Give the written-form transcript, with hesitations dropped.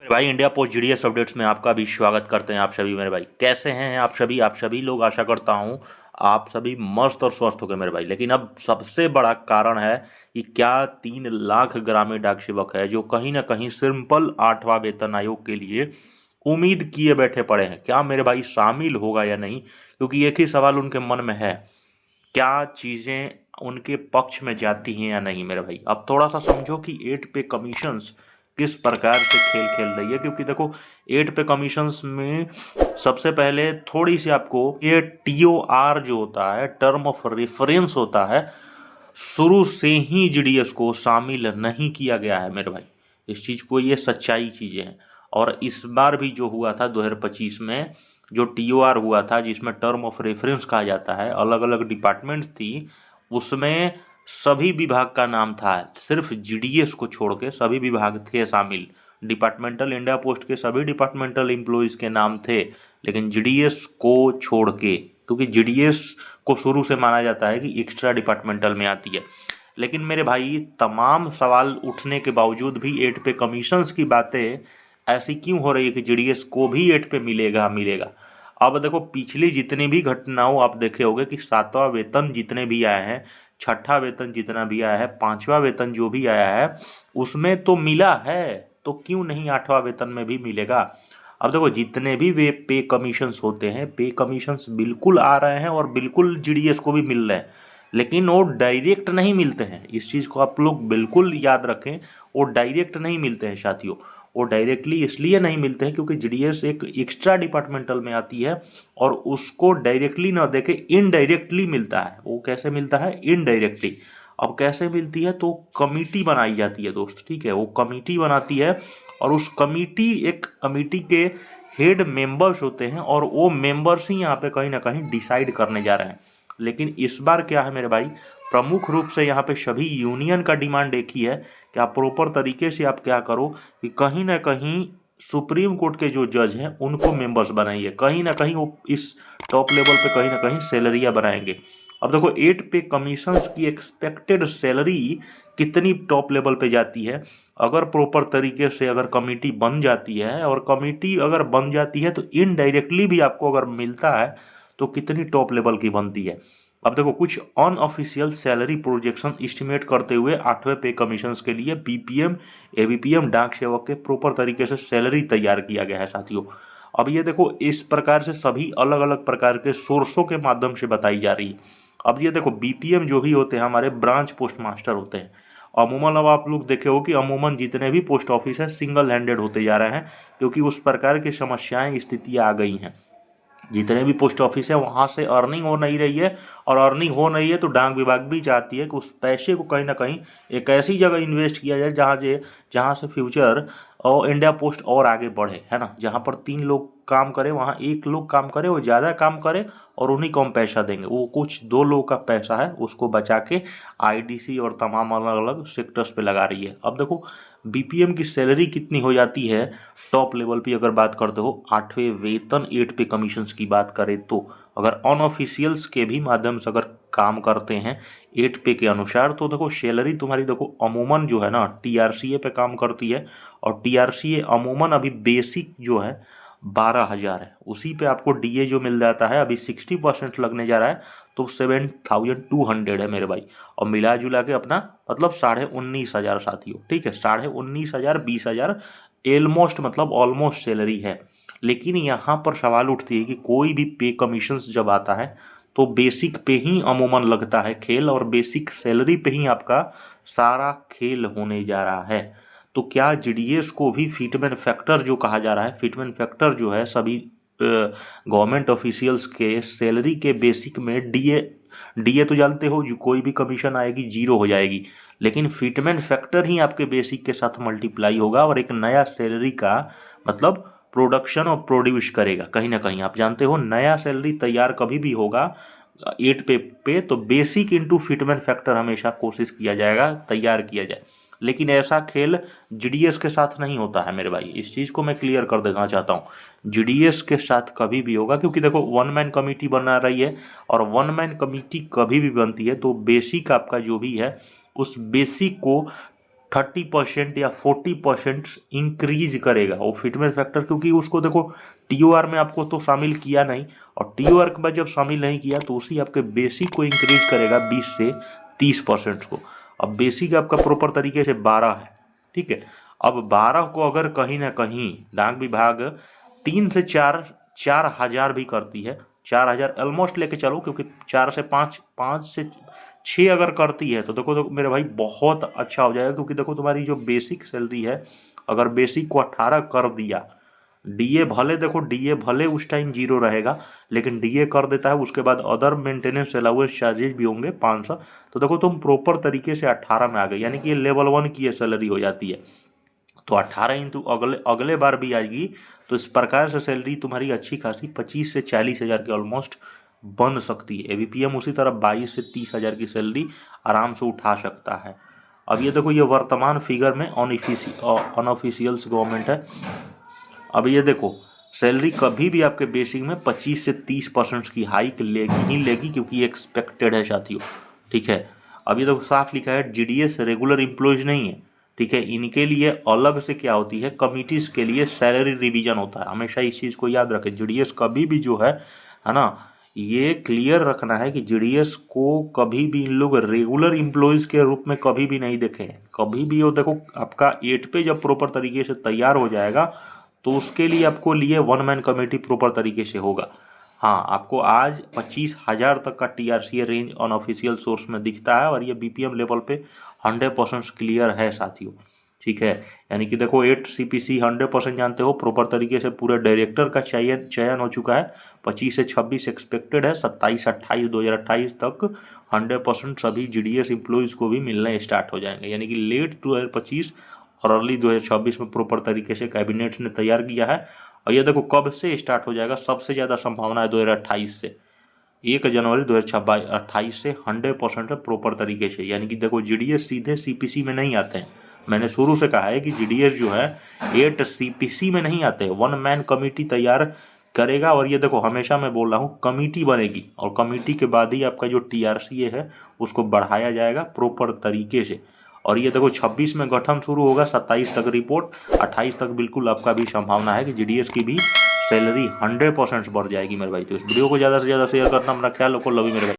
भाई India post GDS updates में आपका भी स्वागत करते हैं। आप सभी मेरे भाई कैसे हैं? आप सभी लोग, आशा करता हूं आप सभी मस्त और स्वस्थ हो गए मेरे भाई। लेकिन अब सबसे बड़ा कारण है कि क्या 3 लाख ग्रामीण डाक सेवक है जो कहीं ना कहीं सिंपल 8वां वेतन आयोग के लिए उम्मीद किए बैठे पड़े हैं। क्या मेरे भाई शामिल होगा या नहीं? क्योंकि एक ही सवाल उनके मन में है, क्या चीज़ें उनके पक्ष में जाती हैं या नहीं मेरे भाई। अब थोड़ा सा समझो कि 8 पे कमीशंस किस प्रकार से खेल खेल रही है। क्योंकि देखो, 8 पे कमीशंस में सबसे पहले थोड़ी सी आपको ये TOR जो होता है, टर्म ऑफ रेफरेंस होता है, शुरू से ही जीडीएस को शामिल नहीं किया गया है मेरे भाई। इस चीज़ को, ये सच्चाई चीज़ें हैं। और इस बार भी जो हुआ था 2025 में, जो TOR हुआ था जिसमें टर्म ऑफ रेफरेंस कहा जाता है, अलग अलग डिपार्टमेंट्स थी, उसमें सभी विभाग का नाम था। सिर्फ जीडीएस को छोड़ के सभी विभाग थे शामिल। डिपार्टमेंटल, इंडिया पोस्ट के सभी डिपार्टमेंटल एम्प्लॉयज़ के नाम थे, लेकिन जीडीएस को छोड़ के, क्योंकि जीडीएस को शुरू से माना जाता है कि एक्स्ट्रा डिपार्टमेंटल में आती है। लेकिन मेरे भाई, तमाम सवाल उठने के बावजूद भी 8 पे कमीशंस की बातें ऐसी क्यों हो रही है कि जीडीएस को भी 8 पे मिलेगा मिलेगा। अब देखो, पिछली जितनी भी घटनाओं आप देखे होंगे कि 7वां वेतन जितने भी आए हैं, 6ठा वेतन जितना भी आया है, 5वां वेतन जो भी आया है, उसमें तो मिला है, तो क्यों नहीं 8वां वेतन में भी मिलेगा। अब देखो, जितने भी वे पे कमीशंस होते हैं, पे कमीशंस बिल्कुल आ रहे हैं और बिल्कुल जीडीएस को भी मिल रहे हैं, लेकिन वो डायरेक्ट नहीं मिलते हैं। इस चीज़ को आप लोग बिल्कुल याद रखें, वो डायरेक्ट नहीं मिलते हैं साथियों। वो डायरेक्टली इसलिए नहीं मिलते हैं क्योंकि जीडीएस एक एक्स्ट्रा डिपार्टमेंटल में आती है और उसको डायरेक्टली ना देके इनडायरेक्टली मिलता है। वो कैसे मिलता है? इनडायरेक्टली। अब कैसे मिलती है? तो कमिटी बनाई जाती है दोस्त, ठीक है। वो कमिटी बनाती है और उस कमिटी, एक कमिटी के हेड मेंबर्स होते हैं और वो मेंबर्स ही यहाँ पे कहीं ना कहीं डिसाइड करने जा रहे हैं। लेकिन इस बार क्या है मेरे भाई, प्रमुख रूप से यहाँ पे सभी यूनियन का डिमांड एक ही है कि आप प्रॉपर तरीके से आप क्या करो कि कहीं ना कहीं सुप्रीम कोर्ट के जो जज हैं उनको मेंबर्स बनाइए। कहीं ना कहीं वो इस टॉप लेवल पे कहीं ना कहीं सैलरियाँ बनाएंगे। अब देखो, 8 पे कमीशंस की एक्सपेक्टेड सैलरी कितनी टॉप लेवल पे जाती है, अगर प्रॉपर तरीके से अगर कमिटी बन जाती है, और कमिटी अगर बन जाती है तो इनडायरेक्टली भी आपको अगर मिलता है तो कितनी टॉप लेवल की बनती है। अब देखो, कुछ अनऑफिशियल सैलरी प्रोजेक्शन एस्टिमेट करते हुए 8वें पे कमीशंस के लिए बीपीएम, एबीपीएम, डाक सेवक के प्रॉपर तरीके से सैलरी तैयार किया गया है साथियों। अब ये देखो, इस प्रकार से सभी अलग अलग प्रकार के सोर्सों के माध्यम से बताई जा रही है। अब ये देखो, बीपीएम जो भी होते हैं हमारे ब्रांच पोस्ट मास्टर होते हैं। अमूमन अब आप लोग देखे हो कि अमूमन जितने भी पोस्ट ऑफिस है सिंगल हैंडेड होते जा रहे हैं, क्योंकि उस प्रकार की समस्याएं, स्थितियां आ गई हैं। जितने भी पोस्ट ऑफिस है वहाँ से अर्निंग हो नहीं रही है, और अर्निंग हो नहीं है तो डाक विभाग भी चाहती है कि उस पैसे को कहीं ना कहीं एक ऐसी जगह इन्वेस्ट किया जाए जहाँ से फ्यूचर और इंडिया पोस्ट और आगे बढ़े, है ना। जहाँ पर 3 लोग काम करें वहाँ 1 लोग काम करे, वो ज़्यादा काम करे और उन्हीं कम पैसा देंगे। वो कुछ 2 लोग का पैसा है उसको बचा के आईडीसी और तमाम अलग अलग सेक्टर्स पे लगा रही है। अब देखो, बीपीएम की सैलरी कितनी हो जाती है टॉप लेवल पे, अगर बात करते हो 8वें वेतन 8 पे कमीशंस की बात करें तो, अगर अनऑफिशियल्स के भी माध्यम से अगर काम करते हैं 8 पे के अनुसार, तो देखो सैलरी तुम्हारी, देखो अमूमन जो है ना टीआरसीए पे काम करती है, और टीआरसीए अमूमन अभी बेसिक जो है 12,000 है, उसी पे आपको डीए जो मिल जाता है अभी 60% लगने जा रहा है, तो 7,200 है मेरे भाई। और मिला जुला के अपना मतलब 19,500 साथियों, ठीक है। 19,500, 20,000 एलमोस्ट, मतलब ऑलमोस्ट सैलरी है। लेकिन यहाँ पर सवाल उठती है कि कोई भी पे कमीशंस जब आता है तो बेसिक पे ही अमूमन लगता है खेल, और बेसिक सैलरी पे ही आपका सारा खेल होने जा रहा है। तो क्या जीडीएस को भी फिटमेंट फैक्टर जो कहा जा रहा है, फिटमेंट फैक्टर जो है सभी गवर्नमेंट ऑफिशियल्स के सैलरी के बेसिक में डीए, डीए तो जानते हो जो कोई भी कमीशन आएगी जीरो हो जाएगी, लेकिन फिटमेंट फैक्टर ही आपके बेसिक के साथ मल्टीप्लाई होगा और एक नया सैलरी का मतलब प्रोडक्शन और प्रोड्यूस करेगा। कहीं ना कहीं आप जानते हो नया सैलरी तैयार कभी भी होगा 8 पे तो बेसिक इंटू फिटमेंट फैक्टर हमेशा कोशिश किया जाएगा, तैयार किया जाए। लेकिन ऐसा खेल जीडीएस के साथ नहीं होता है मेरे भाई, इस चीज़ को मैं क्लियर कर देना चाहता हूँ। जीडीएस के साथ कभी भी होगा, क्योंकि देखो वन मैन कमेटी बना रही है, और वन मैन कमेटी कभी भी बनती है तो बेसिक आपका जो भी है उस बेसिक को 30% या 40% इंक्रीज करेगा वो फिटमेंट फैक्टर, क्योंकि उसको देखो टीओआर में आपको तो शामिल किया नहीं, और टीओआर के बाद जब शामिल नहीं किया तो उसी आपके बेसिक को इंक्रीज करेगा 20 से 30% को। अब बेसिक आपका प्रॉपर तरीके से 12 है, ठीक है। अब 12 को अगर कहीं ना कहीं डाक विभाग 3 से 4 भी करती है, 4,000 ऑलमोस्ट लेके चलो, क्योंकि 4 से 5, 5 से 6 अगर करती है तो देखो तो मेरे भाई बहुत अच्छा हो जाएगा। क्योंकि देखो तुम्हारी जो बेसिक सैलरी है, अगर बेसिक को 18 कर दिया, डीए भले देखो डीए भले उस टाइम 0 रहेगा, लेकिन डीए कर देता है, उसके बाद अदर मेंटेनेंस अलाउंस चार्जेस भी होंगे 500, तो देखो तुम प्रॉपर तरीके से 18 में आ गए, यानी कि ये लेवल 1 की ये सैलरी हो जाती है। तो 18 इंटू अगले अगले बार भी आएगी, तो इस प्रकार से सैलरी तुम्हारी अच्छी खासी 25 से 40 हज़ार के ऑलमोस्ट बन सकती है। एबीपीएम उसी तरह 22 से 30 हज़ार की सैलरी आराम से उठा सकता है। अब ये देखो ये वर्तमान फिगर में अनऑफिशियल्स गवर्नमेंट है। अब ये देखो सैलरी कभी भी आपके बेसिक में 25 से 30% की हाइक लेगी ही लेगी, क्योंकि एक्सपेक्टेड है साथियों, ठीक है। अब ये देखो साफ लिखा है जीडीएस रेगुलर एम्प्लॉयज नहीं है, ठीक है। इनके लिए अलग से क्या होती है, कमिटीज के लिए सैलरी रिवीजन होता है। हमेशा इस चीज़ को याद रखें, जीडीएस कभी भी जो है ना, ये क्लियर रखना है कि जीडीएस को कभी भी इन लोग रेगुलर एम्प्लॉयज के रूप में कभी भी नहीं देखे हैं, कभी भी। वो देखो आपका 8 पे जब प्रॉपर तरीके से तैयार हो जाएगा तो उसके लिए आपको लिए 1 मैन कमेटी प्रॉपर तरीके से होगा। हाँ, आपको आज 25,000 तक का टीआरसी रेंज अनऑफिशियल सोर्स में दिखता है, और ये बीपीएम लेवल पे 100% क्लियर है साथियों, ठीक है। यानी कि देखो 8 सीपीसी 100% जानते हो, प्रॉपर तरीके से पूरे डायरेक्टर का चयन हो चुका है। 25 से 26 एक्सपेक्टेड है, 27-28 तक 100% सभी जीडीएस एम्प्लॉयज़ को भी मिलने स्टार्ट हो जाएंगे। यानी कि लेट 2025 और अर्ली 2026 में प्रॉपर तरीके से कैबिनेट्स ने तैयार किया है। और ये देखो कब से स्टार्ट हो जाएगा, सबसे ज़्यादा संभावना है 2028 से, 1 जनवरी 2028 से 100% प्रॉपर तरीके से। यानी कि देखो जीडीएस सीधे सीपीसी में नहीं आते हैं, मैंने शुरू से कहा है कि जीडीएस जो है 8 सीपीसी में नहीं आते हैं, 1 मैन कमेटी तैयार करेगा। और ये देखो हमेशा मैं बोल रहा हूँ कमेटी बनेगी, और कमेटी के बाद ही आपका जो टीआरसी है उसको बढ़ाया जाएगा प्रॉपर तरीके से। और ये देखो 26 में गठन शुरू होगा, 27 तक रिपोर्ट, 28 तक बिल्कुल आपका भी संभावना है कि जीडीएस की भी सैलरी 100% बढ़ जाएगी मेरे भाई। तो इस वीडियो को ज़्यादा से ज़्यादा शेयर करना, अपना ख्याल रखो, लव यू मेरे भाई।